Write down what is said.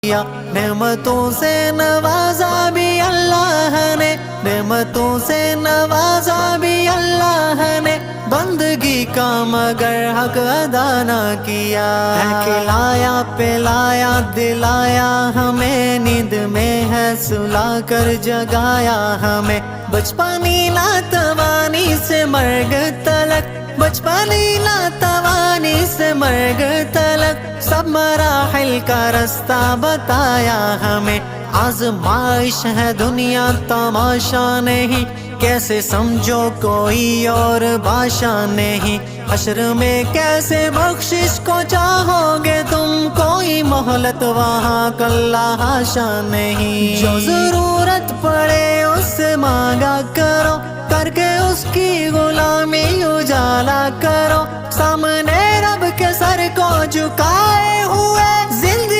نعمتوں سے نوازا بھی اللہ نے، نعمتوں سے نوازا بھی اللہ نے، بندگی کا مگر حق ادا نہ کیا ہے۔ کھلایا پلایا دلایا ہمیں، نیند میں ہے سلا کر جگایا ہمیں، بچپنی ناتوانی سے مرگ تلک، بچپنی ناتوانی سے مرگ تلک، سب مراحل کا رستہ بتایا ہمیں۔ آزمائش ہے دنیا تماشا نہیں، کیسے سمجھو کوئی اور بادشاہ نہیں، حشر میں کیسے بخشش کو چاہو گے تم، کوئی مہلت وہاں کلا حاشا نہیں۔ جو ضرورت پڑے اس سے مانگا کرو، کر کے اس کی غلامی اجالا کرو، سامنے رب کے سر کو جھکائے ہوئے زندگی